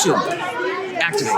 soon. Activate.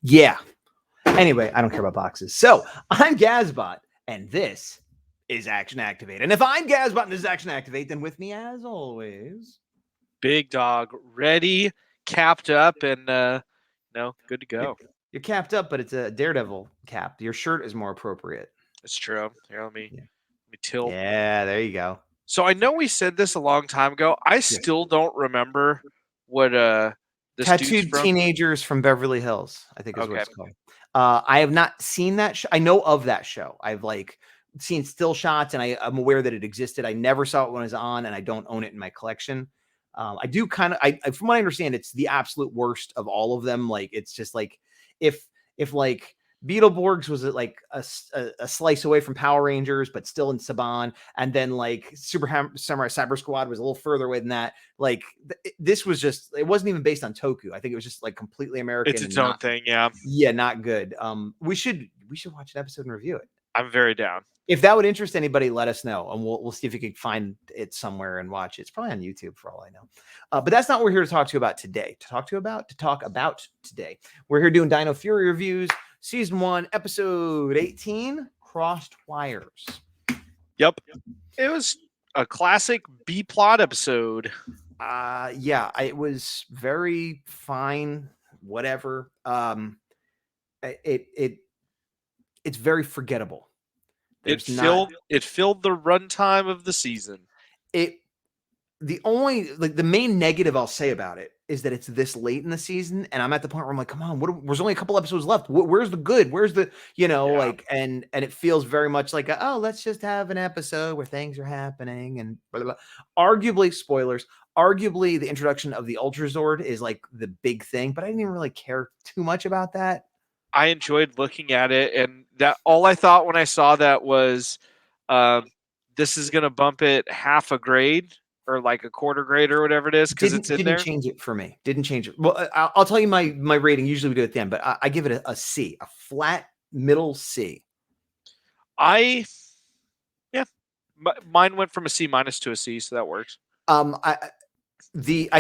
Yeah. Anyway, I don't care about boxes. So I'm Gazbot, and this is Action Activate. And if I'm Gazbot and this is Action Activate, then with me, as always, Big Dog, ready, capped up, and good to go. You're capped up, but it's a Daredevil cap. Your shirt is more appropriate. It's true. Here, let me tilt. Yeah, there you go. So I know we said this a long time ago. I still don't remember what this Tattooed Teenagers from Beverly Hills, I think is what it's called. I have not seen that show. I know of that show. I've seen still shots, and I'm aware that it existed. I never saw it when it was on, and I don't own it in my collection. I do kind of, from what I understand, it's the absolute worst of all of them. Like, it's just like if like Beetleborgs was like a slice away from Power Rangers, but still in Saban, and then like Samurai Cyber Squad was a little further away than that. Like this was just, it wasn't even based on Toku. I think it was just like completely American. It's its own thing, yeah. Yeah, not good. We should watch an episode and review it. I'm very down. If that would interest anybody, let us know, and we'll see if you can find it somewhere and watch it. It's probably on YouTube for all I know. But that's not what we're here to talk to you about today. To talk about today, we're here doing Dino Fury reviews. Season 1, episode 18, Crossed Wires. Yep. It was a classic B-plot episode. It was very fine, whatever. It's very forgettable. It filled the runtime of the season. The main negative I'll say about it is that it's this late in the season, and I'm at the point where I'm like, come on, there's only a couple episodes left. Where's the good? Where's the, and it feels very much like, let's just have an episode where things are happening and blah, blah, blah. Arguably, spoilers, the introduction of the Ultrazord is like the big thing, but I didn't even really care too much about that. I enjoyed looking at it, and that all I thought when I saw that was, this is going to bump it half a grade or like a quarter grade or whatever it is, because it's in there. Didn't change it for me. Didn't change it. Well, I'll tell you my rating. Usually we do it at the end, but I give it a C, a flat middle C. Mine went from a C- to a C, so that works. I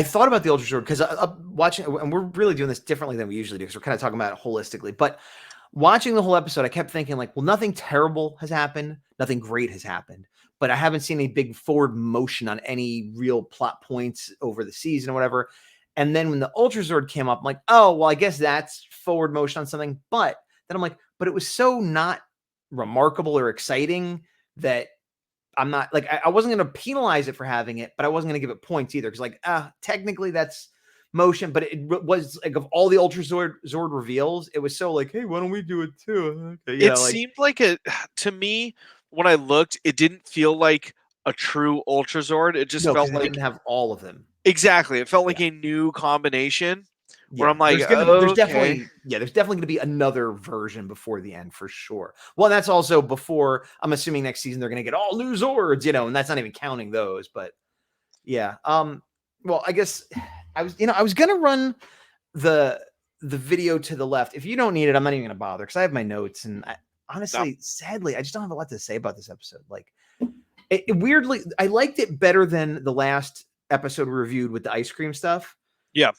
thought about the Ultrasword because watching, and we're really doing this differently than we usually do because we're kind of talking about it holistically. But watching the whole episode, I kept thinking like, well, nothing terrible has happened, nothing great has happened, but I haven't seen any big forward motion on any real plot points over the season or whatever. And then when the Ultrasword came up, I'm like, oh, well, I guess that's forward motion on something. But then I'm like, but it was so not remarkable or exciting that I'm not like, I wasn't going to penalize it for having it, but I wasn't going to give it points either. Cause like, technically that's motion, but it was like, of all the Zord reveals, it was so like, hey, why don't we do it too? Okay, seemed like to me, when I looked, it didn't feel like a true Ultrazord. It just felt like it didn't have all of them. Exactly. It felt like a new combination. Where I'm like, there's definitely going to be another version before the end for sure. Well, that's also before, I'm assuming next season they're going to get all new Zords, and that's not even counting those. But yeah, well, I guess I was going to run the video to the left. If you don't need it, I'm not even going to bother because I have my notes, and sadly, I just don't have a lot to say about this episode. Like, weirdly, I liked it better than the last episode we reviewed with the ice cream stuff. Yeah,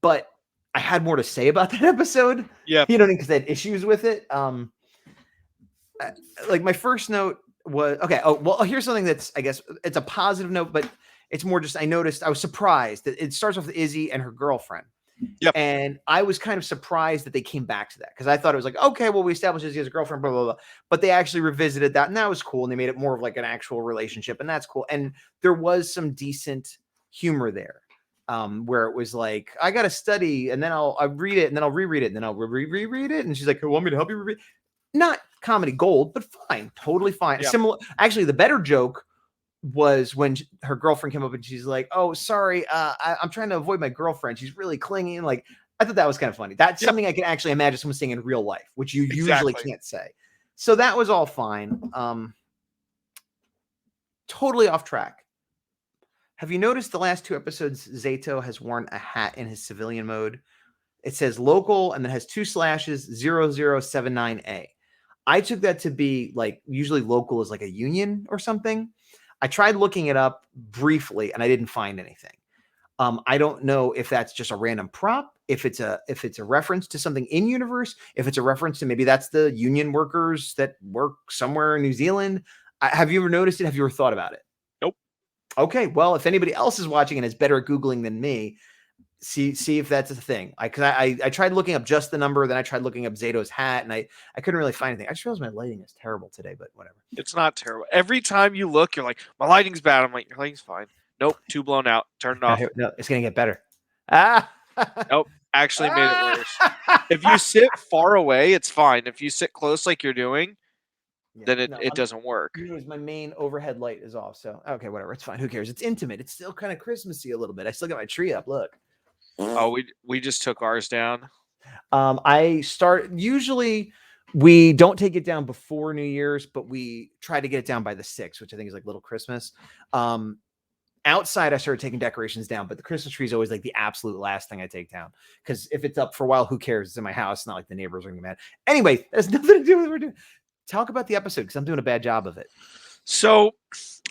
but I had more to say about that episode. Yeah. Because I had issues with it. Like my first note was, okay. Oh, well, here's something that's, I guess it's a positive note, but it's more just, I was surprised that it starts off with Izzy and her girlfriend. Yep. And I was kind of surprised that they came back to that because I thought it was like, okay, well, we established Izzy as a girlfriend, blah, blah, blah. But they actually revisited that, and that was cool. And they made it more of like an actual relationship, and that's cool. And there was some decent humor there. where it was like, I got to study and then I'll read it and then I'll reread it and then I'll reread it. And she's like, you want me to help you reread? Not comedy gold, but fine. Totally fine. Yeah. Similar. Actually, the better joke was when her girlfriend came up and she's like, oh, sorry. I'm trying to avoid my girlfriend. She's really clingy. And like, I thought that was kind of funny. That's something I can actually imagine someone saying in real life, which you usually can't say. So that was all fine. Totally off track. Have you noticed the last 2 episodes, Zato has worn a hat in his civilian mode? It says local and then has 2 slashes 0079A. I took that to be like, usually local is like a union or something. I tried looking it up briefly and I didn't find anything. I don't know if that's just a random prop, if it's a reference to something in universe, if it's a reference to maybe that's the union workers that work somewhere in New Zealand. Have you ever noticed it? Have you ever thought about it? Nope. Okay, well, if anybody else is watching and is better at Googling than me, see if that's a thing. I tried looking up just the number, then I tried looking up Zato's hat, and I couldn't really find anything. I just realized my lighting is terrible today, but whatever. It's not terrible. Every time you look, you're like, my lighting's bad. I'm like, your lighting's fine. Nope, too blown out. Turn it off. No, it's gonna get better. Nope, actually made it worse. If you sit far away, it's fine. If you sit close like you're doing, then it doesn't work. My main overhead light is off, so okay, whatever. It's fine. Who cares? It's intimate. It's still kind of Christmassy a little bit. I still got my tree up. Look. Oh, we just took ours down. Usually we don't take it down before New Year's, but we try to get it down by the 6th, which I think is like Little Christmas. Outside, I started taking decorations down, but the Christmas tree is always like the absolute last thing I take down. Because if it's up for a while, who cares? It's in my house. It's not like the neighbors are going to be mad. Anyway, that has nothing to do with what we're doing. Talk about the episode because I'm doing a bad job of it. So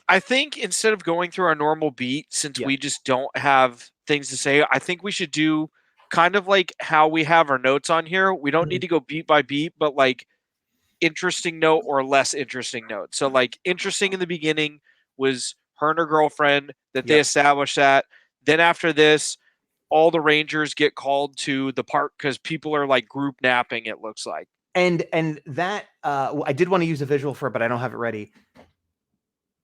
I think instead of going through our normal beat, since we just don't have things to say, I think we should do kind of like how we have our notes on here. We don't need to go beat by beat, but like interesting note or less interesting note. So like interesting in the beginning was her and her girlfriend that they established that. Then after this, all the Rangers get called to the park because people are like group napping, it looks like. And that I did want to use a visual for it, but I don't have it ready.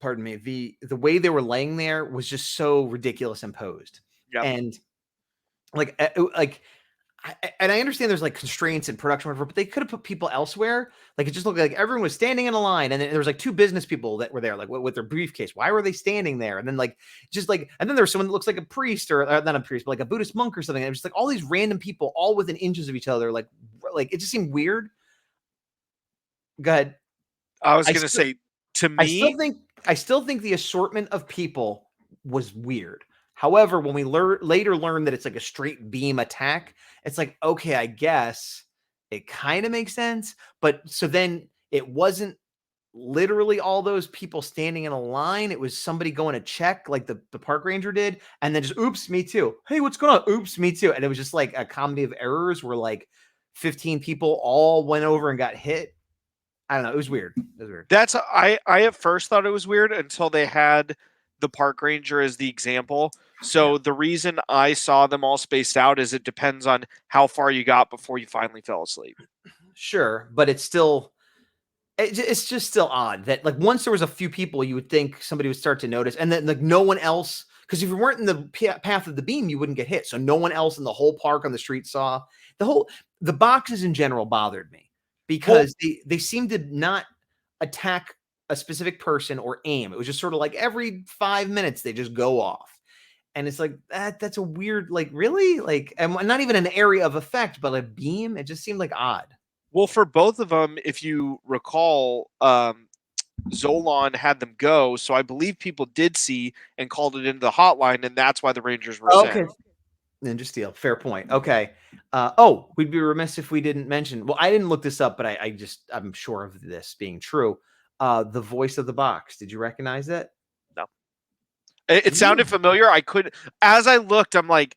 Pardon me. The way they were laying there was just so ridiculous and posed. Yep. And and I understand there's like constraints in production, whatever, but they could have put people elsewhere. Like it just looked like everyone was standing in a line, and then there was like 2 business people that were there, like with their briefcase. Why were they standing there? And then and then there was someone that looks like a priest or not a priest, but like a Buddhist monk or something. And it was just like all these random people, all within inches of each other. Like it just seemed weird. Go ahead. I was going to say, to me, I still think the assortment of people was weird. However, when we later learned that it's like a straight beam attack, it's like, okay, I guess it kind of makes sense. But so then it wasn't literally all those people standing in a line. It was somebody going to check like the park ranger did. And then just, oops, me too. Hey, what's going on? Oops, me too. And it was just like a comedy of errors where like 15 people all went over and got hit. I don't know. It was weird. I at first thought it was weird until they had the park ranger as the example. So the reason I saw them all spaced out is it depends on how far you got before you finally fell asleep. Sure, but it's just still odd that like once there was a few people, you would think somebody would start to notice, and then like no one else. Because if you weren't in the path of the beam, you wouldn't get hit. So no one else in the whole park on the street saw. The boxes in general bothered me. Because they seem to not attack a specific person or aim. It was just sort of like every 5 minutes they just go off. And it's like, that's a weird, like, really? Like, and not even an area of effect, but a beam? It just seemed like odd. Well, for both of them, if you recall, Zolan had them go. So I believe people did see and called it into the hotline, and that's why the Rangers were sent. Ninja Steel. Fair point. Okay. We'd be remiss if we didn't mention. Well, I didn't look this up, but I'm sure of this being true. The voice of the box. Did you recognize it? No. It sounded familiar. As I looked, I'm like,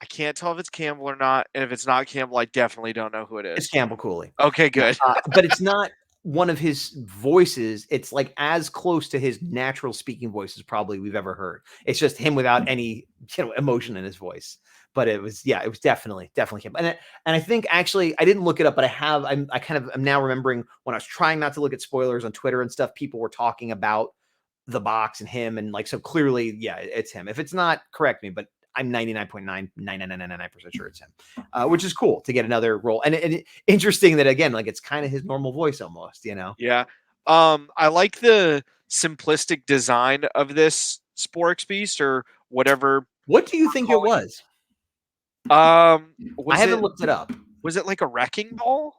I can't tell if it's Campbell or not. And if it's not Campbell, I definitely don't know who it is. It's Campbell Cooley. Okay, good. But it's not one of his voices. It's like as close to his natural speaking voice as probably we've ever heard. It's just him without any emotion in his voice. But it was definitely him. And I think actually I didn't look it up, but I'm now remembering when I was trying not to look at spoilers on Twitter and stuff, people were talking about the box and him. And like, so clearly, yeah, it's him. If it's not, correct me, but I'm 99.99999% sure it's him, which is cool to get another role. And interesting that, again, like, it's kind of his normal voice almost, you know? Yeah. I like the simplistic design of this Sporix Beast or whatever. What do you think it was? I haven't looked it up. Was it like a wrecking ball?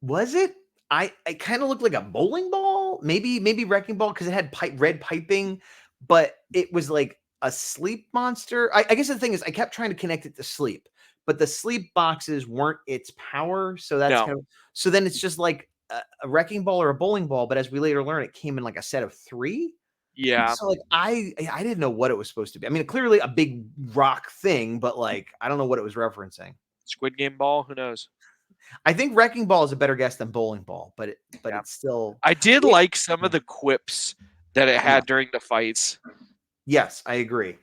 Was it? It kind of looked like a bowling ball, maybe wrecking ball, because it had red piping, but it was like a sleep monster. I guess the thing is, I kept trying to connect it to sleep, but the sleep boxes weren't its power, so that's No. kind of, so then it's just like a wrecking ball or a bowling ball. But as we later learn, it came in like a set of 3. Yeah. So like I didn't know what it was supposed to be. I mean, clearly a big rock thing, but like I don't know what it was referencing. Squid Game ball? Who knows? I think wrecking ball is a better guess than bowling ball, but it's still. I did like some of the quips that it had during the fights. Yes, I agree.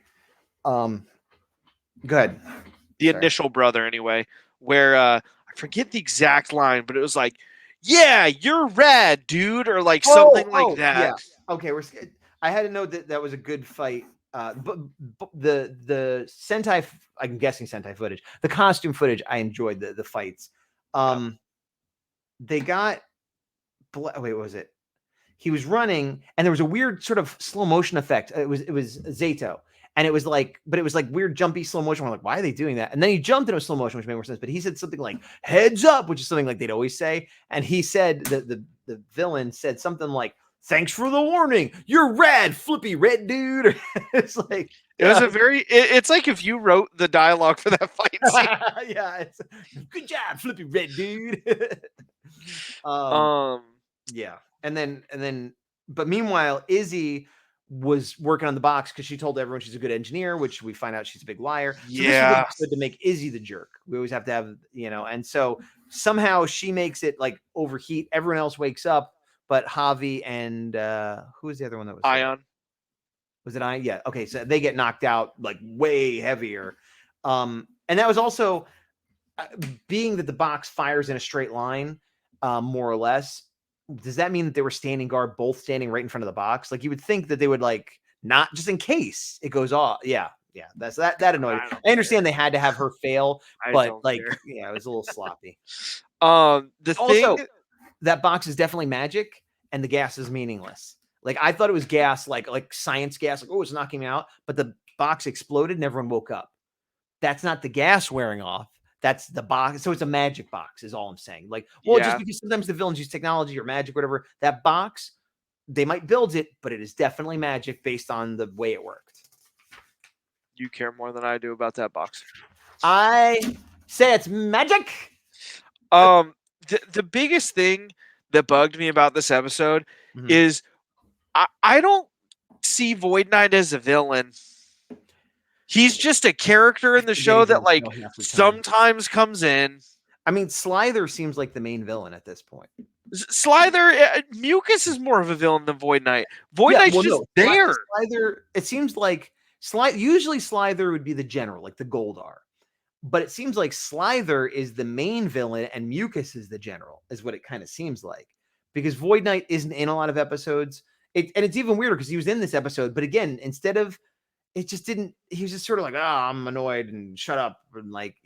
Go ahead. The initial brother, anyway, where I forget the exact line, but it was like, "Yeah, you're rad, dude," or like something like that. Yeah. Okay, I had to know that was a good fight. But the Sentai, I'm guessing Sentai footage, the costume footage, I enjoyed the fights. They got, wait, what was it? He was running, and there was a weird sort of slow motion effect. It was Zato, and it was like, but it was like weird jumpy slow motion. We're like, why are they doing that? And then he jumped into slow motion, which made more sense. But he said something like "heads up," which is something like they'd always say. And he said the villain said something like, "Thanks for the warning. You're rad, flippy red dude." It's like, it was a very. It's like if you wrote the dialogue for that fight scene. Yeah, it's good job, flippy red dude. Yeah. And then, but meanwhile, Izzy was working on the box because she told everyone she's a good engineer, which we find out she's a big liar. So yeah. This is good to make Izzy the jerk. We always have to have, and so somehow she makes it like overheat. Everyone else wakes up, but Javi and who was the other one that was Ion? there? Was it Ion? Yeah. Okay. So they get knocked out like way heavier. And that was also being that the box fires in a straight line, more or less. Does that mean that they were standing guard, both standing right in front of the box? Like, you would think that they would like not, just in case it goes off. Yeah. That annoyed me. I understand they had to have her fail, but like, it was a little sloppy. That box is definitely magic, and the gas is meaningless. Like, I thought it was gas, like science gas, like, oh, it's knocking me out, but the box exploded and everyone woke up. That's not the gas wearing off. That's the box. So it's a magic box is all I'm saying. Like, well, just because sometimes the villains use technology or magic, or whatever, that box, they might build it, but it is definitely magic based on the way it worked. You care more than I do about that box. I say it's magic. The biggest thing that bugged me about this episode is I don't see Void Knight as a villain. He's just a character in the show that like sometimes comes in. I mean, Slither seems like the main villain at this point. Slither, Mucus is more of a villain than Void Knight. Void Knight's just there. Slither, it seems like usually Slither would be the general, like the Goldar. But it seems like Slither is the main villain and Mucus is the general, is what it kind of seems like. Because Void Knight isn't in a lot of episodes. And it's even weirder because he was in this episode. But again, instead of, it just didn't, he was just sort of like, I'm annoyed and shut up. And like,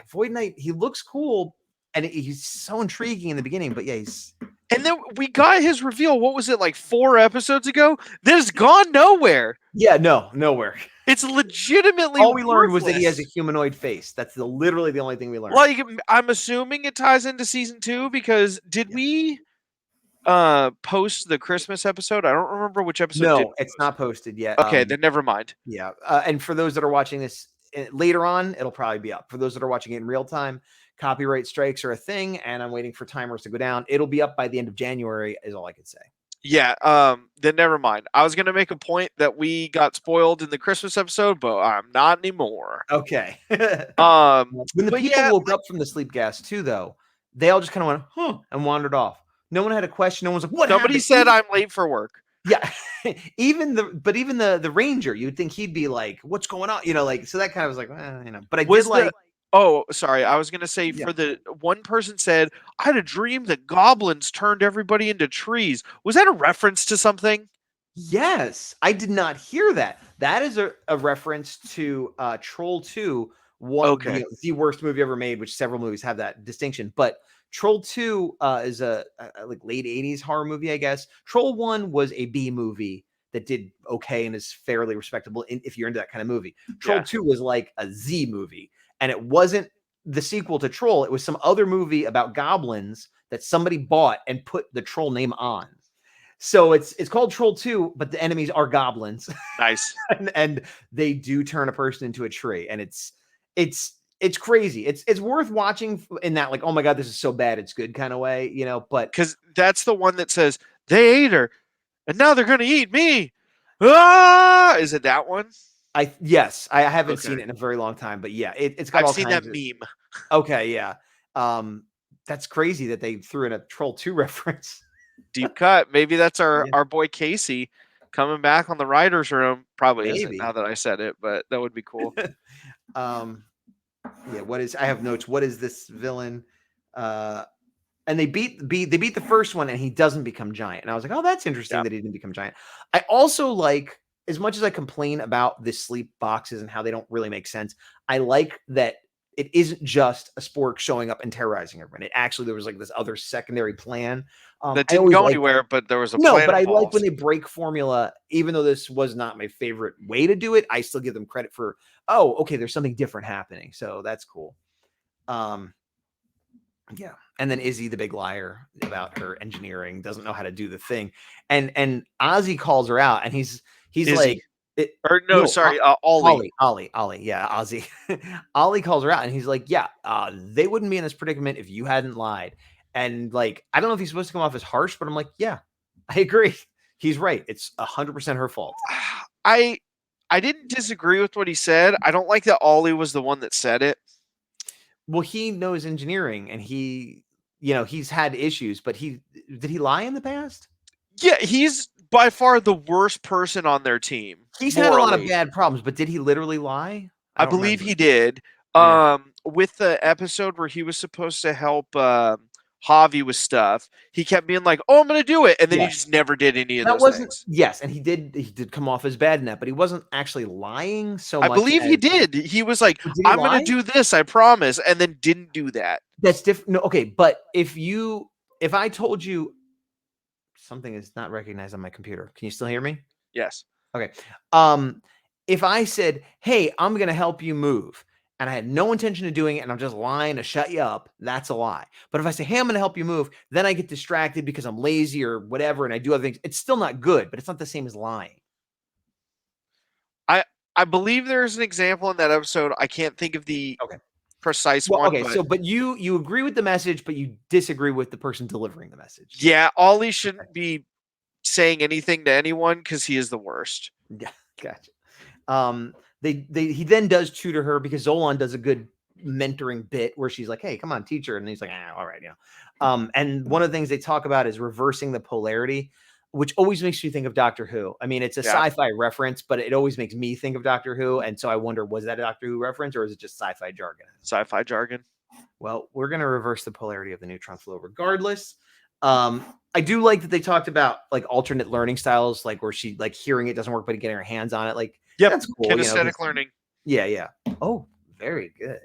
Void Knight, he looks cool and he's so intriguing in the beginning, but he's. And then we got his reveal. What was it, like 4 episodes ago? That has gone nowhere. Yeah, nowhere. It's legitimately all we learned was that he has a humanoid face. That's literally the only thing we learned. Like, I'm assuming it ties into season 2 because did we post the Christmas episode? I don't remember which episode. No, it's not posted yet. Okay, then never mind. Yeah, and for those that are watching this later on, it'll probably be up. For those that are watching it in real time, copyright strikes are a thing, and I'm waiting for timers to go down. It'll be up by the end of January, is all I could say. Yeah, then never mind. I was gonna make a point that we got spoiled in the Christmas episode, but I'm not anymore. Okay. When the people woke up from the sleep gas too, though, they all just kind of went, huh, and wandered off. No one had a question. No one was like, what Somebody happened? Said I'm late for work. Yeah. even the ranger, you'd think he'd be like, what's going on? Like, so that kind of was like, but I did like. Oh, sorry. I was going to say for the one person said, I had a dream that goblins turned everybody into trees. Was that a reference to something? Yes. I did not hear that. That is a reference to Troll 2, Okay. the worst movie ever made, which several movies have that distinction. But Troll 2 is a like late 80s horror movie, I guess. Troll 1 was a B movie that did okay and is fairly respectable if you're into that kind of movie. Troll 2 was like a Z movie, and it wasn't the sequel to Troll. It was some other movie about goblins that somebody bought and put the Troll name on. So it's called Troll 2, but the enemies are goblins. Nice. and they do turn a person into a tree, and it's crazy. It's worth watching in that, like, oh my god, this is so bad it's good kind of way, you know. But because that's the one that says they ate her and now they're gonna eat me. Ah, is it that one? Yes, I haven't seen it in a very long time, but yeah, it's got all seen kinds that of meme. Okay, yeah. That's crazy that they threw in a Troll 2 reference. Deep cut. Maybe that's our boy Casey coming back on the writer's room. Probably isn't now that I said it, but that would be cool. Yeah, I have notes. What is this villain? And they beat the first one, and he doesn't become giant. And I was like, oh, that's interesting that he didn't become giant. I also like, as much as I complain about the sleep boxes and how they don't really make sense, I like that it isn't just a spork showing up and terrorizing everyone. It actually, there was like this other secondary plan that didn't go anywhere, but there was a plan. But I like when they break formula. Even though this was not my favorite way to do it, I still give them credit for, oh, okay, there's something different happening. So that's cool. Yeah. And then Izzy, the big liar about her engineering, doesn't know how to do the thing. And Ozzy calls her out, and he's Izzy. Like, Ollie. Yeah, Ozzy. Ollie calls her out, and he's like, yeah, they wouldn't be in this predicament if you hadn't lied. And like, I don't know if he's supposed to come off as harsh, but I'm like, yeah, I agree. He's right. It's 100% her fault. I didn't disagree with what he said. I don't like that Ollie was the one that said it. Well, he knows engineering, and he's had issues, but did he lie in the past? Yeah, he's by far the worst person on their team. He's had a lot of bad problems, but did he literally lie? I believe he did. With the episode where he was supposed to help Javi with stuff, he kept being like, "Oh, I'm going to do it," and then he just never did any of those things. Yes, and he did come off as bad in that, but he wasn't actually lying so much. I believe he did. He was like, "I'm going to do this, I promise," and then didn't do that. That's different. No, okay, but if I told you something is not recognized on my computer, can you still hear me? Yes. Okay. If I said, "Hey, I'm going to help you move," and I had no intention of doing it, and I'm just lying to shut you up, that's a lie. But if I say, "Hey, I'm going to help you move," then I get distracted because I'm lazy or whatever, and I do other things. It's still not good, but it's not the same as lying. I believe there's an example in that episode. I can't think of the precise one. Okay, but you agree with the message, but you disagree with the person delivering the message. Yeah, Ollie shouldn't be saying anything to anyone because he is the worst. Yeah, gotcha. He then does tutor her because Zolan does a good mentoring bit where she's like, "Hey, come on, teacher," and he's like, "All right, yeah." And one of the things they talk about is reversing the polarity, which always makes you think of Doctor Who. I mean, it's a sci-fi reference, but it always makes me think of Doctor Who, and so I wonder, was that a Doctor Who reference or is it just sci-fi jargon? Sci-fi jargon. Well, we're gonna reverse the polarity of the neutron flow regardless. I do like that they talked about like alternate learning styles, like where she like hearing it doesn't work, but getting her hands on it, like that's cool. Kinesthetic learning. Yeah. Oh, very good.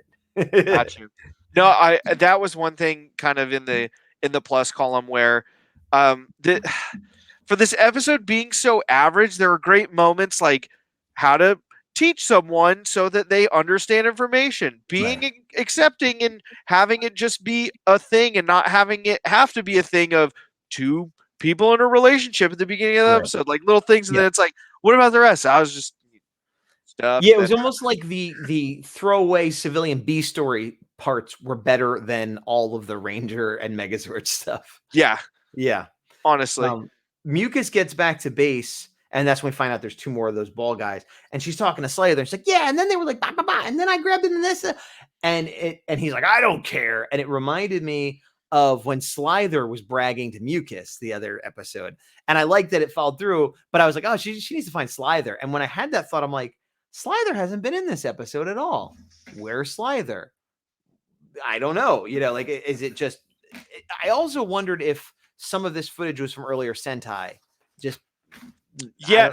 Got you. No, that was one thing kind of in the plus column where for this episode being so average, there were great moments like how to teach someone so that they understand information, being accepting and having it just be a thing and not having it have to be a thing of two people in a relationship at the beginning of the episode, like little things. And then it's like, what about the rest? I was just stuff. Yeah, it was almost like the throwaway civilian B story parts were better than all of the Ranger and Megazord stuff. Yeah. Honestly. Mucus gets back to base, and that's when we find out there's two more of those ball guys. And she's talking to Slayer. She's like, "Yeah," and then they were like, "Bah, bah, bah," and then I grabbed it in this, and he's like, "I don't care." And it reminded me of when Slither was bragging to Mucus the other episode, and I liked that it followed through. But I was like, "Oh, she needs to find Slither." And when I had that thought, I'm like, Slither hasn't been in this episode at all. Where's Slither? I don't know. Like, is it just? I also wondered if some of this footage was from earlier Sentai. Just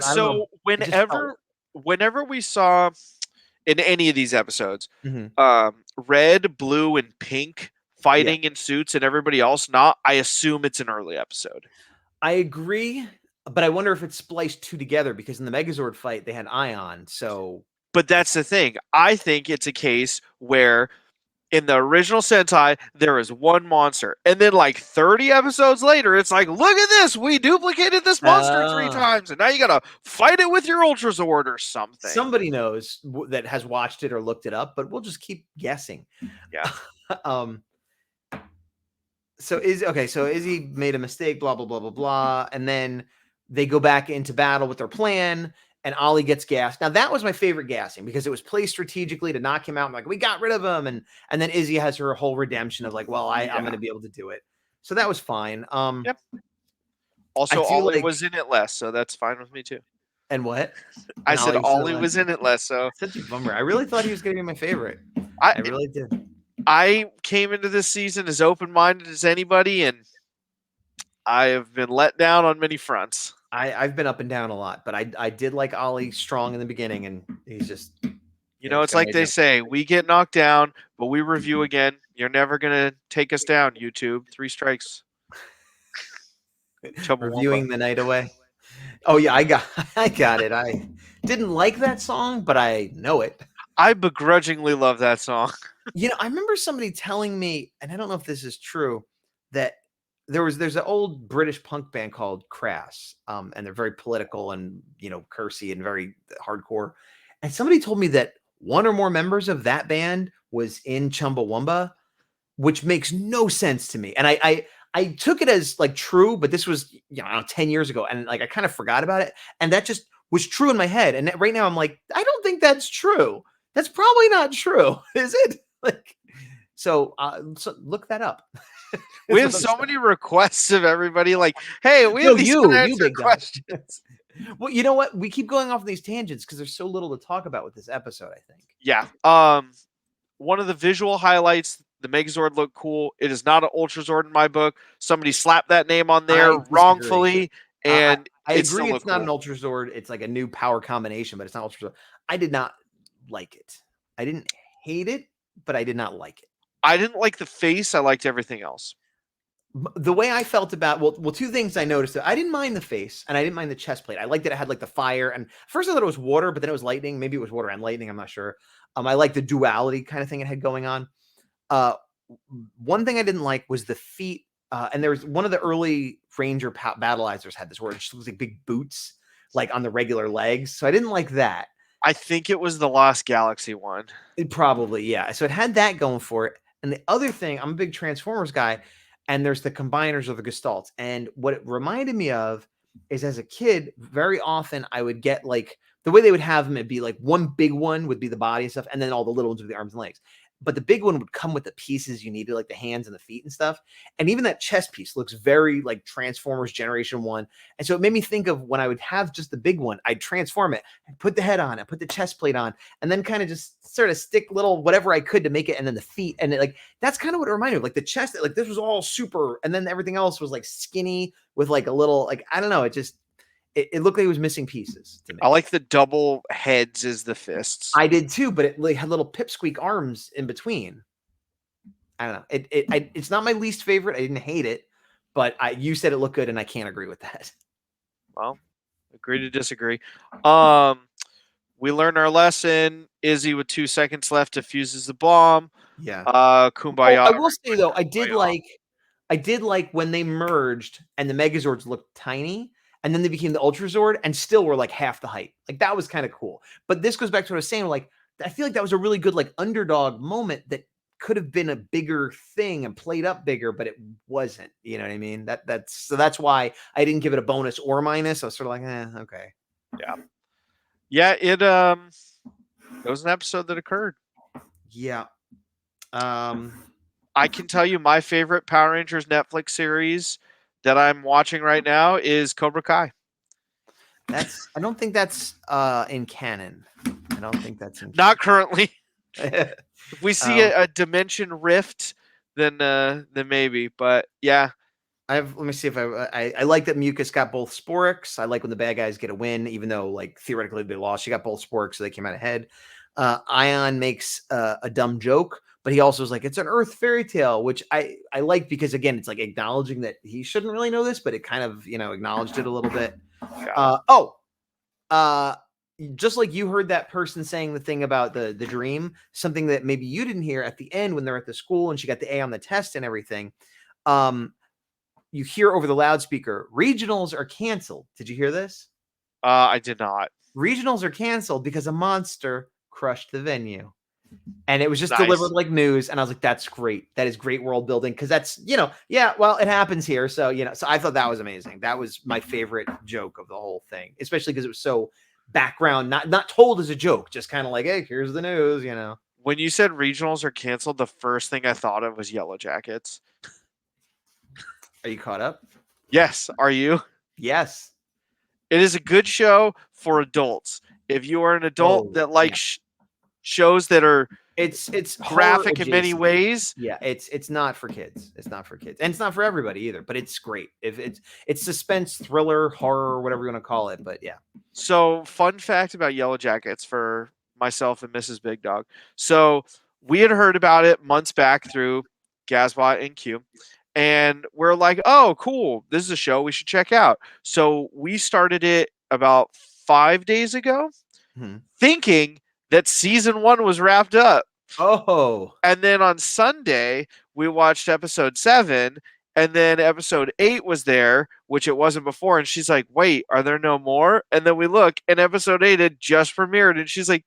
so whenever whenever we saw in any of these episodes, Mhm. red, blue, and pink Yeah, fighting in suits and everybody else not, I assume it's an early episode. I agree, but I wonder if it's spliced two together because in the Megazord fight they had Ion, so But that's the thing. I think it's a case where in the original Sentai, there is one monster. And then, like 30 episodes later, it's like, look at this. We duplicated this monster 3 times. And now you got to fight it with your Ultrazord or something. somebody knows that has watched it or looked it up, but we'll just keep guessing. Yeah. So Izzy made a mistake, blah, blah, blah, blah, blah. And then they go back into battle with their plan, and Ollie gets gassed. Now, that was my favorite gassing because it was placed strategically to knock him out. I'm like, we got rid of him. And then Izzy has her whole redemption of like, well, I'm going to be able to do it. So that was fine. Yep. Also, Ollie was in it less, so that's fine with me too. And what? I said Ollie was in it less, so. Such a bummer. I really thought he was going to be my favorite. I really did. I came into this season as open-minded as anybody, and I have been let down on many fronts. I've been up and down a lot, but I did like Ollie strong in the beginning, and he's just... You know, it's like they say, we get knocked down, but we review again. You're never going to take us down, YouTube. 3 strikes. Reviewing the night away. Oh, yeah, I got it. I didn't like that song, but I know it. I begrudgingly love that song. You know, I remember somebody telling me, and I don't know if this is true, that there's an old British punk band called Crass, and they're very political and, you know, cursy and very hardcore. And somebody told me that one or more members of that band was in Chumbawamba, which makes no sense to me. And I took it as like true, but this was, you know, 10 years ago, and like I kind of forgot about it, and that just was true in my head. And right now I'm like, I don't think that's true. That's probably not true, is it? Like, so look that up. We have so many requests of everybody. Like, hey, we have these unanswered questions. Well, you know what? We keep going off on these tangents because there's so little to talk about with this episode, I think. Yeah. One of the visual highlights, the Megazord looked cool. It is not an Ultrazord in my book. Somebody slapped that name on there wrongfully, and I agree it's not an Ultrazord. It's like a new power combination, but it's not Ultrazord. I did not like it. I didn't hate it, but I did not like it. I didn't like the face. I liked everything else. The way I felt about well, two things I noticed. I didn't mind the face, and I didn't mind the chest plate. I liked that it had like the fire, and first I thought it was water, but then it was lightning. Maybe it was water and lightning. I'm not sure. I like the duality kind of thing it had going on. One thing I didn't like was the feet, and there was one of the early Ranger battleizers had this where it just looks like big boots, like on the regular legs. So I didn't like that. I think it was the Lost Galaxy one. It probably, yeah. So it had that going for it. And the other thing, I'm a big Transformers guy, and there's the combiners or the gestalts. And what it reminded me of is as a kid, very often I would get like the way they would have them, it'd be like one big one would be the body and stuff, and then all the little ones would be the arms and legs. But the big one would come with the pieces you needed, like the hands and the feet and stuff. And even that chest piece looks very like Transformers Generation 1. And so it made me think of when I would have just the big one, I'd transform it, and put the head on, and put the chest plate on, and then kind of just sort of stick little whatever I could to make it, and then the feet. And like that's kind of what it reminded me of. Like the chest, like this was all super, and then everything else was like skinny with like a little, like, I don't know, it looked like it was missing pieces to me. I like the double heads as the fists. I did too, but it like had little pipsqueak arms in between. I don't know. It's not my least favorite. I didn't hate it, but you said it looked good, and I can't agree with that. Well, agree to disagree. We learned our lesson. Izzy with 2 seconds left defuses the bomb. Yeah. Kumbaya. I will say though, I did like when they merged and the Megazords looked tiny. And then they became the Ultrazord and still were like half the height. Like that was kind of cool. But this goes back to what I was saying. Like, I feel like that was a really good like underdog moment that could have been a bigger thing and played up bigger, but it wasn't. You know what I mean? That's why I didn't give it a bonus or minus. I was sort of like, okay. Yeah. Yeah, it was an episode that occurred. Yeah. I can tell you my favorite Power Rangers Netflix series that I'm watching right now is Cobra Kai. I don't think that's in canon. I don't think that's in Not currently. If we see a dimension rift, then maybe. But yeah, Let me see if I like that Mucus got both Sporix. I like when the bad guys get a win, even though like theoretically they lost. She got both Sporix, so they came out ahead. Ion makes a dumb joke, but he also is like, it's an Earth fairy tale, which I like because again, it's like acknowledging that he shouldn't really know this, but it kind of acknowledged it a little bit. Just like you heard that person saying the thing about the dream, something that maybe you didn't hear at the end when they're at the school and she got the A on the test and everything. You hear over the loudspeaker, regionals are canceled. Did you hear this? I did not. Regionals are canceled because a monster crushed the venue. And it was just Nice. delivered like news. And I was like, that's great. That is great world building. Because that's, well, it happens here. So, so I thought that was amazing. That was my favorite joke of the whole thing, especially because it was so background, not told as a joke, just kind of like, hey, here's the news, When you said regionals are canceled, the first thing I thought of was Yellow Jackets. Are you caught up? Yes. Are you? Yes. It is a good show for adults. If you are an adult that likes shows that are it's graphic in many ways, it's not for kids. It's not for kids, and it's not for everybody either. But it's great. If it's suspense, thriller, horror, whatever you want to call it. But yeah. So, fun fact about Yellow Jackets for myself and Mrs. Big Dog. So, we had heard about it months back through Gazbot and Q. And we're like, oh, cool. This is a show we should check out. So we started it about 5 days ago, thinking that season 1 was wrapped up. Oh. And then on Sunday, we watched episode 7. And then episode 8 was there, which it wasn't before. And she's like, wait, are there no more? And then we look, and episode 8 had just premiered. And she's like,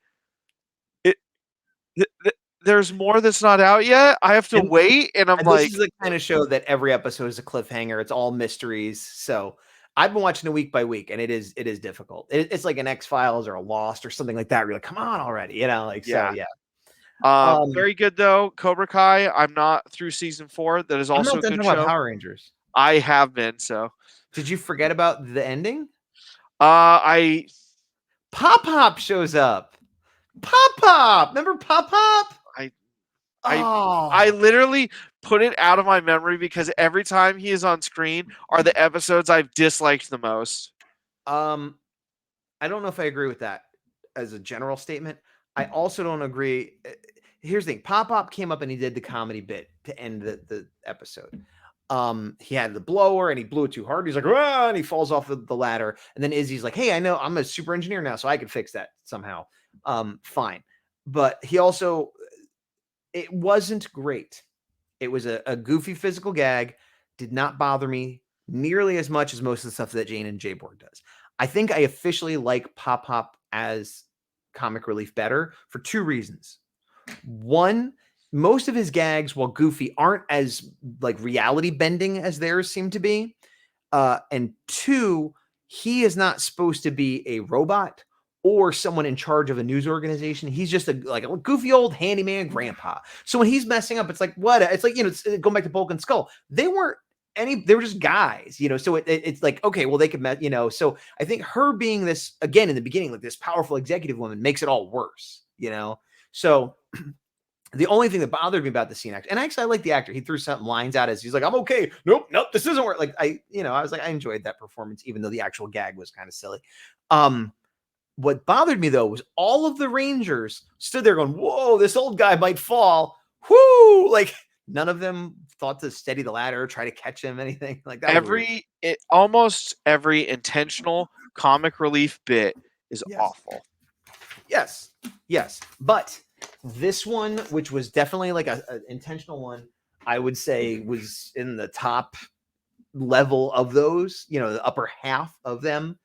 there's more that's not out yet. I have to wait. And I'm like, this is the kind of show that every episode is a cliffhanger. It's all mysteries. So I've been watching it week by week, and it is difficult. It's like an X-Files or a Lost or something like that. You're like, come on already, very good though. Cobra Kai. I'm not through season 4. That is also a good show. About Power Rangers. I have been. So did you forget about the ending? Pop shows up. Pop. Remember Pop? I literally put it out of my memory because every time he is on screen are the episodes I've disliked the most. I don't know if I agree with that as a general statement. I also don't agree. Here's the thing. Pop came up and he did the comedy bit to end the episode. He had the blower and he blew it too hard. He's like, ah, and he falls off the ladder. And then Izzy's like, hey, I know I'm a super engineer now, so I can fix that somehow. Fine. But he also, it wasn't great. It was a goofy physical gag. Did not bother me nearly as much as most of the stuff that Jane and J-Borg does. I think I officially like Pop as comic relief better for 2 reasons. One, most of his gags, while goofy, aren't as like reality bending as theirs seem to be. And 2, he is not supposed to be a robot or someone in charge of a news organization. He's just a goofy old handyman grandpa. So when he's messing up, it's like, what? It's like, it's going back to Bulk and Skull. They were just guys, so it's like, okay, well, they could, so I think her being this, again, in the beginning, like this powerful executive woman makes it all worse, so the only thing that bothered me about the scene, and actually I like the actor, he threw some lines out as he's like, I'm okay. Nope, this doesn't work. Like I was like, I enjoyed that performance, even though the actual gag was kind of silly. What bothered me though was all of the Rangers stood there going, whoa, this old guy might fall. Whoo! Like none of them thought to steady the ladder, try to catch him, anything like that. Almost every intentional comic relief bit is awful. Yes. But this one, which was definitely like an intentional one, I would say was in the top level of those, the upper half of them.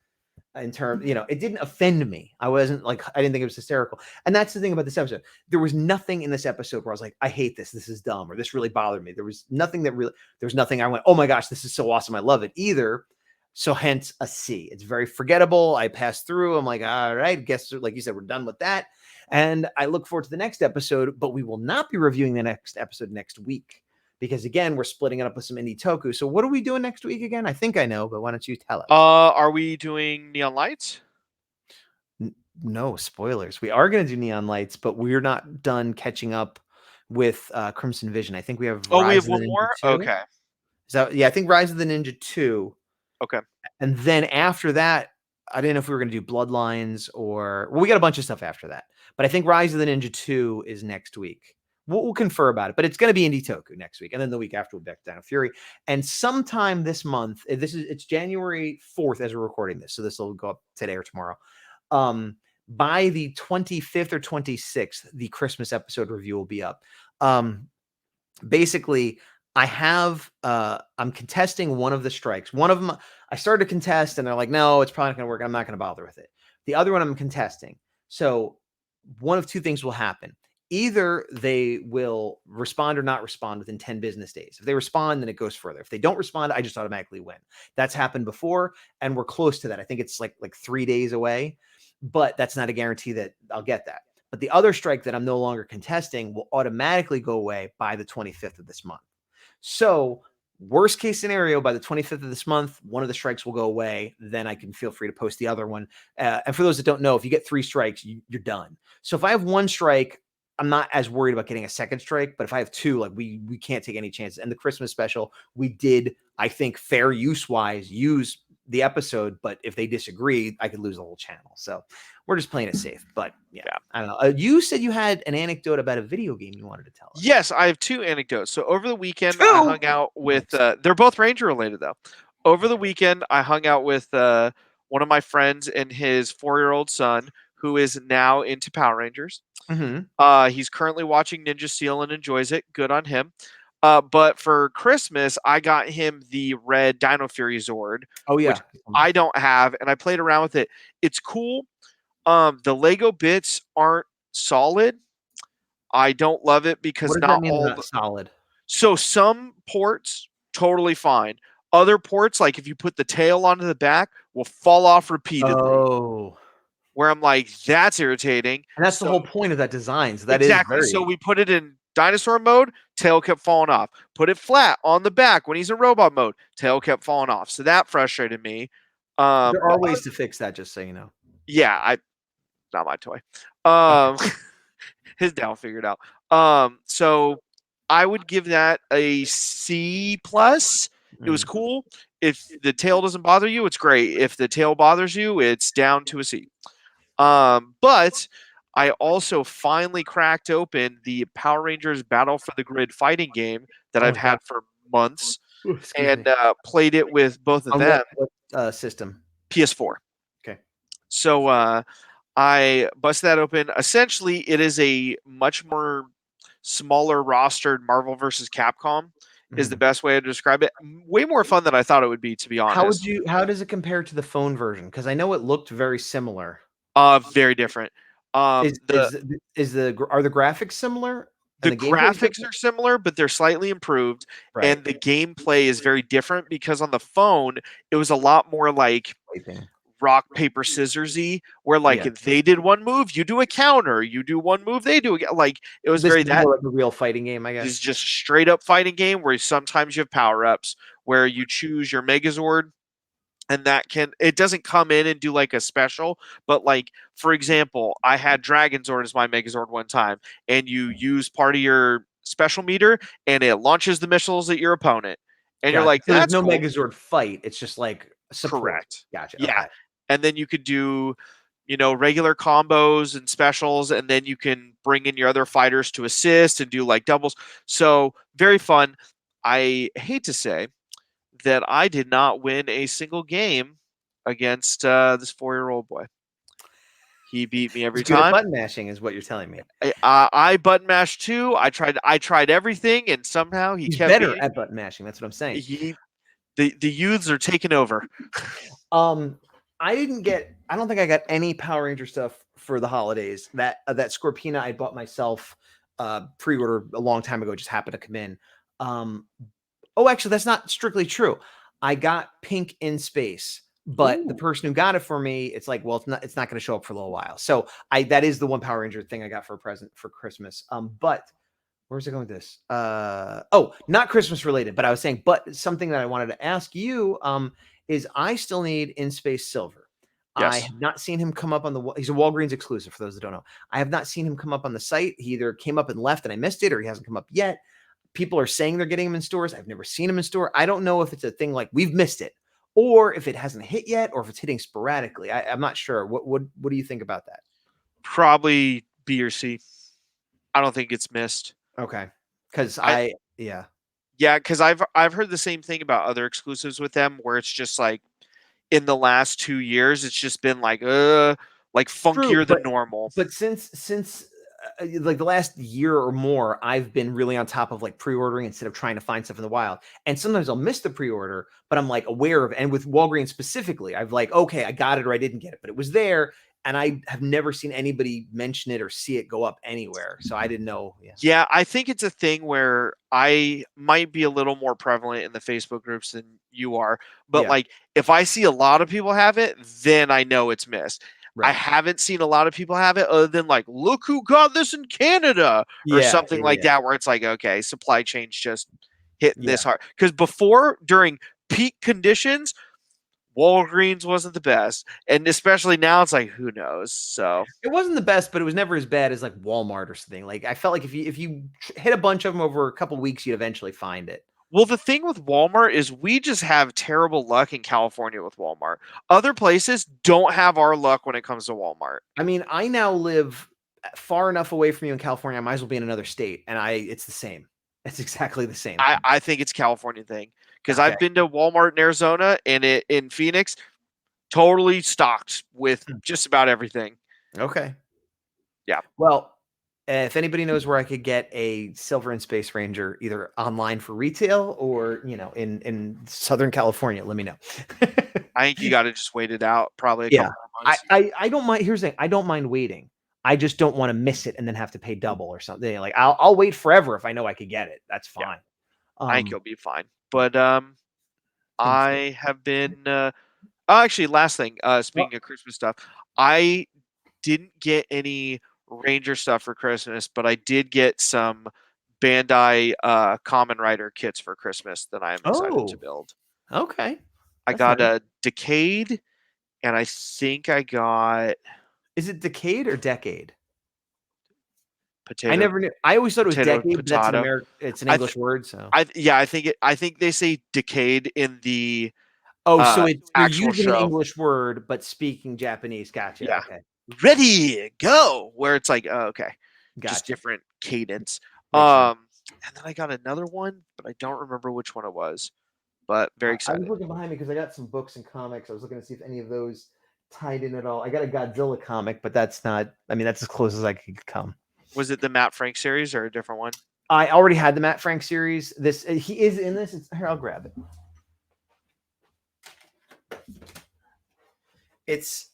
In terms, it didn't offend me. I wasn't like, I didn't think it was hysterical. And that's the thing about this episode. There was nothing in this episode where I was like, I hate this. This is dumb, or this really bothered me. There was nothing I went, oh my gosh, this is so awesome. I love it either. So hence a C. It's very forgettable. I passed through. I'm like, all right, guess, like you said, we're done with that. And I look forward to the next episode, but we will not be reviewing the next episode next week. Because again, we're splitting it up with some indie toku. So what are we doing next week again? I think I know, but why don't you tell us? Are we doing Neon Lights? No spoilers. We are going to do Neon Lights, but we're not done catching up with Crimson Vision. I think we have. We have one more. Okay. So yeah, I think Rise of the Ninja 2. Okay. And then after that, I didn't know if we were going to do Bloodlines or we got a bunch of stuff after that. But I think Rise of the Ninja 2 is next week. We'll confer about it, but it's going to be Indie Toku next week, and then the week after we'll be back to Dino Fury. And sometime this month, it's January 4th as we're recording this, so this will go up today or tomorrow. By the 25th or 26th, the Christmas episode review will be up. Basically, I have I'm contesting one of the strikes. One of them I started to contest, and they're like, "No, it's probably not going to work. I'm not going to bother with it." The other one I'm contesting. So one of two things will happen. Either they will respond or not respond within 10 business days. If they respond, then it goes further. If they don't respond, I just automatically win. That's happened before, and we're close to that. I think it's like 3 days away, but that's not a guarantee that I'll get that. But the other strike that I'm no longer contesting will automatically go away by the 25th of this month. So worst case scenario, by the 25th of this month, one of the strikes will go away. Then I can feel free to post the other one. And for those that don't know, if you get 3 strikes, you're done. So if I have 1 strike, I'm not as worried about getting a second strike, but if I have 2, like we can't take any chances. And the Christmas special, we did, I think, fair use wise, use the episode, but if they disagree, I could lose the whole channel. So we're just playing it safe. But yeah. I don't know. You said you had an anecdote about a video game you wanted to tell us. Yes, I have 2 anecdotes. So over the weekend, I hung out with. They're both Ranger related though. Over the weekend, I hung out with one of my friends and his 4-year-old son, who is now into Power Rangers. He's currently watching Ninja Steel and enjoys it. Good on him. But for Christmas, I got him the red Dino Fury Zord. Oh yeah, which I don't have, and I played around with it. It's cool. The Lego bits aren't solid. I don't love it because what does not that mean? all Not solid. So some ports totally fine. Other ports, like if you put the tail onto the back, will fall off repeatedly. Oh. Where I'm like, that's irritating. And that's the whole point of that design. So that exactly. is very... So we put it in dinosaur mode, tail kept falling off. Put it flat on the back when he's in robot mode, tail kept falling off. So that frustrated me. There are ways to fix that, just so you know. Yeah, not my toy. His dad will figure it out. So I would give that a C+. It was cool. If the tail doesn't bother you, it's great. If the tail bothers you, it's down to a C. But I also finally cracked open the Power Rangers Battle for the Grid fighting game that I've had for months, and played it with both of them. What system? PS4. Okay. So I busted that open. Essentially, it is a much more smaller rostered Marvel versus Capcom is the best way to describe it. Way more fun than I thought it would be, to be honest. How does it compare to the phone version? Because I know it looked very similar. Very different. Are the graphics similar? The graphics are similar, but they're slightly improved. Right. And the gameplay is very different because on the phone, it was a lot more like rock, paper, scissors-y, where like if they did one move, you do a counter. You do one move, they do like it was very that like a real fighting game, I guess. It's just straight up fighting game where sometimes you have power-ups where you choose your Megazord. And it doesn't come in and do like a special, but like, for example, I had Dragonzord as my Megazord one time, and you use part of your special meter and it launches the missiles at your opponent. And you're like, there's no Megazord fight. It's just like support. Correct. Gotcha. Yeah. Okay. And then you could do, regular combos and specials, and then you can bring in your other fighters to assist and do like doubles. So very fun. I hate to say that I did not win a single game against this 4-year-old boy. He beat me every time. Button mashing is what you're telling me. I button mashed too. I tried everything, and somehow he's kept better at button mashing. That's what I'm saying. The youths are taking over. I don't think I got any Power Ranger stuff for the holidays. That Scorpina I bought myself pre-order a long time ago, just happened to come in. Oh, actually, that's not strictly true. I got Pink in Space, but the person who got it for me, it's like, well, it's not going to show up for a little while. So that is the one Power Ranger thing I got for a present for Christmas. But where's it going with this? Not Christmas related, but I was saying, but something that I wanted to ask you is I still need In Space Silver. Yes. I have not seen him come up on he's a Walgreens exclusive for those that don't know. I have not seen him come up on the site. He either came up and left and I missed it, or he hasn't come up yet. people are saying they're getting them in stores. I've never seen them in store. I don't know if it's a thing like we've missed it, or if it hasn't hit yet, or if it's hitting sporadically. I'm not sure. What do you think about that? Probably B or C. I don't think it's missed. Okay, because yeah. Yeah, because I've heard the same thing about other exclusives with them, where it's just like in the last 2 years, it's just been like True, funkier than normal. but since like the last year or more, I've been really on top of like pre-ordering instead of trying to find stuff in the wild. And sometimes I'll miss the pre-order, but I'm like aware of it. And with Walgreens specifically, I've like, okay, I got it or I didn't get it, but it was there. And I have never seen anybody mention it or see it go up anywhere. So I didn't know. Yeah. Yeah, I think it's a thing where I might be a little more prevalent in the Facebook groups than you are. But Yeah. like if I see a lot of people have it, then I know it's missed. I Right. haven't seen a lot of people have it other than like, look who got this in Canada or Yeah. something like Yeah. that, where it's like, okay, supply chain's just hitting Yeah. this hard. Because before, during peak conditions, Walgreens wasn't the best. And especially now, it's like, who knows? So It wasn't the best, but it was never as bad as like Walmart or something. Like I felt like if you hit a bunch of them over a couple weeks, you'd eventually find it. well, the thing with Walmart is we just have terrible luck in California with Walmart. Other places don't have our luck when it comes to Walmart. I mean, I now live far enough away from you in California. I might as well be in another state, and it's the same. It's exactly the same. I think it's a California thing because Okay. I've been to Walmart in Arizona and in Phoenix, totally stocked with just about everything. Okay. Yeah. Well, if anybody knows where I could get a Silver and Space Ranger, either online for retail or in Southern California, let me know. I think you got to just wait it out, probably a Yeah. couple more months. I don't mind. Here's the thing: I don't mind waiting. I just don't want to miss it and then have to pay double or something. Like I'll wait forever if I know I could get it. That's fine. I think you'll be fine. But And I have been. Actually, last thing. Speaking of Christmas stuff, I didn't get any Ranger stuff for Christmas, but I did get some Bandai Common Rider kits for Christmas that I am excited to build. Okay. I That's got nice. a Decade, and I think I got Is it decade or decade? Potato. I never knew. I always thought it was Potato, decade, but that's an potato. it's an I English word. So I think they say Decade in the so you're actual using an show. English word but speaking Japanese. Gotcha. Yeah. Okay. Ready, go. Where it's like, oh, okay, Gotcha. just different cadence. Makes sense. And then I got another one, but I don't remember which one it was. But very I excited. was looking behind me because I got some books and comics. I was looking to see if any of those tied in at all. I got a Godzilla comic, but that's not. I mean, that's as close as I could come. Was it the Matt Frank series or a different one? I already had the Matt Frank series. This he is in this. Here, I'll grab it. It's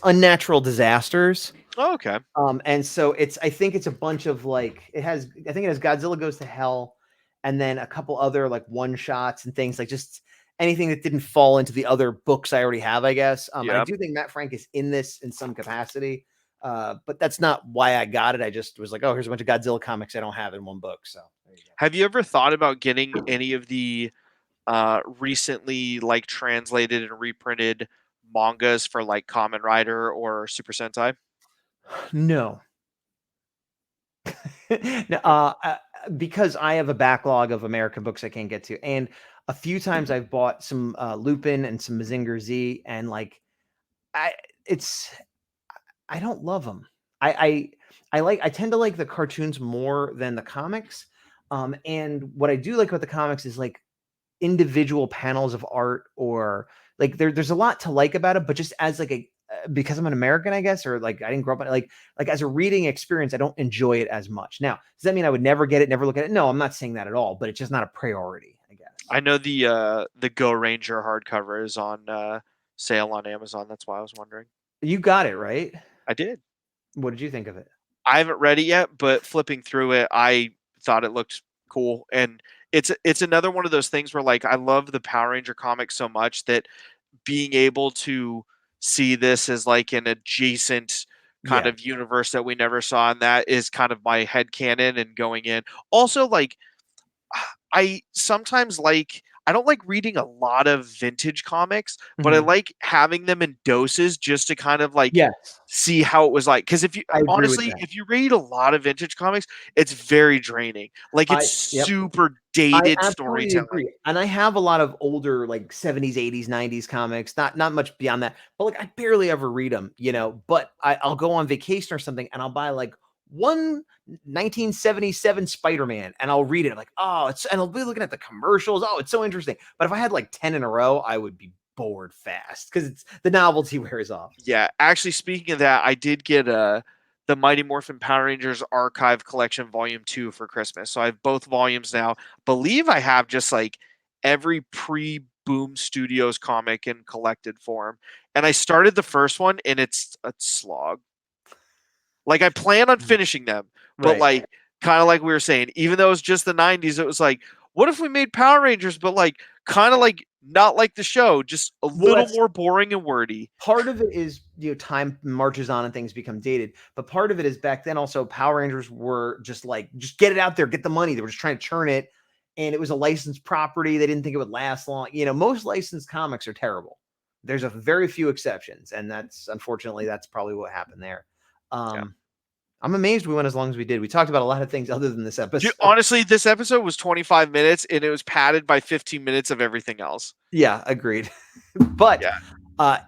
Unnatural Disasters. Oh, okay. And so I think it's a bunch of like I think it has Godzilla Goes to Hell, and then a couple other like one shots and things like just anything that didn't fall into the other books I already have, I guess. I do think Matt Frank is in this in some capacity, but that's not why I got it. I just was like, oh, here's a bunch of Godzilla comics I don't have in one book. So there you go. Have you ever thought about getting any of the recently like translated and reprinted mangas for like Kamen Rider or Super Sentai? No. Because I have a backlog of American books I can't get to, and a few times I've bought some Lupin and some Mazinger Z, and like I don't love them. I tend to like the cartoons more than the comics. And what I do like about the comics is like individual panels of art, or like there's a lot to like about it, but just as like a because I'm an American, I guess, or like I didn't grow up like as a reading experience, I don't enjoy it as much. Now, does that mean I would never get it, never look at it? No, I'm not saying that at all, but it's just not a priority, I guess. I know the Go Ranger hardcover is on sale on Amazon. That's why I was wondering. You got it, right? I did. What did you think of it? I haven't read it yet, but flipping through it, I thought it looked cool. And it's another one of those things where like I love the Power Ranger comics so much that being able to see this as like an adjacent kind of universe that we never saw, and that is kind of my headcanon and going in. Also, like I sometimes like I don't like reading a lot of vintage comics, but I Mhm. like having them in doses just to kind of like Yes, see how it was like. Because if you I agree with honestly, that. if you read a lot of vintage comics, it's very draining. Like it's Yep. super I dated absolutely storytelling. agree, and I have a lot of older, like, 70s, 80s, 90s comics, not much beyond that, but, like, I barely ever read them, but I'll go on vacation or something, and I'll buy, like, one 1977 Spider-Man, and I'll read it, like, "Oh, it's," and I'll be looking at the commercials, "Oh, it's so interesting," but if I had, like, 10 in a row, I would be bored fast because it's the novelty wears off. Yeah, actually, speaking of that, I did get the Mighty Morphin Power Rangers Archive Collection Volume 2 for Christmas. So I have both volumes now. Believe I have just like every pre-Boom Studios comic in collected form. And I started the first one and it's a slog. Like I plan on Mm. finishing them, but Right. like kind of like we were saying, even though it's just the 90s, it was like, what if we made Power Rangers, but like kind of like not like the show, just a Well, little more boring and wordy. part of it is, time marches on and things become dated, but part of it is back then also Power Rangers were just like, just get it out there, get the money. They were just trying to churn it, and it was a licensed property. They didn't think it would last long. Most licensed comics are terrible. There's a very few exceptions, and that's unfortunately that's probably what happened there. Yeah. I'm amazed we went as long as we did. We talked about a lot of things other than this Dude, episode. honestly, this episode was 25 minutes and it was padded by 15 minutes of everything else. Yeah, agreed. But Yeah. uh,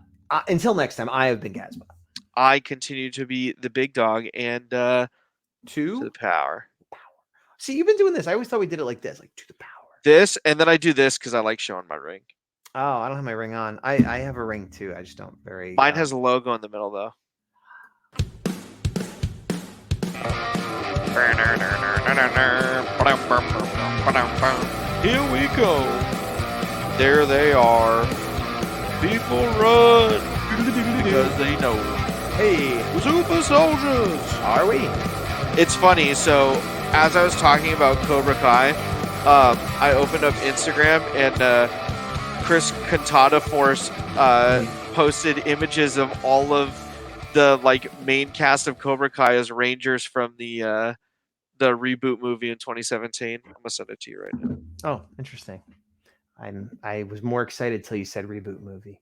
until next time, I have been Gazbot. I continue to be the big dog and to the To power. power. See, you've been doing this. I always thought we did it like this, like to the power. This, and then I do this because I like showing my ring. Oh, I don't have my ring on. I have a ring too. I just don't very. Mine has a logo in the middle, though. Here we go. There they are. People run because they know. Hey, Super soldiers. are we? It's funny. So, as I was talking about Cobra Kai, I opened up Instagram and Chris Cantata Force posted images of all of the like main cast of Cobra Kai as Rangers from the reboot movie in 2017. I'm gonna send it to you right now. Oh, interesting. I was more excited till you said reboot movie.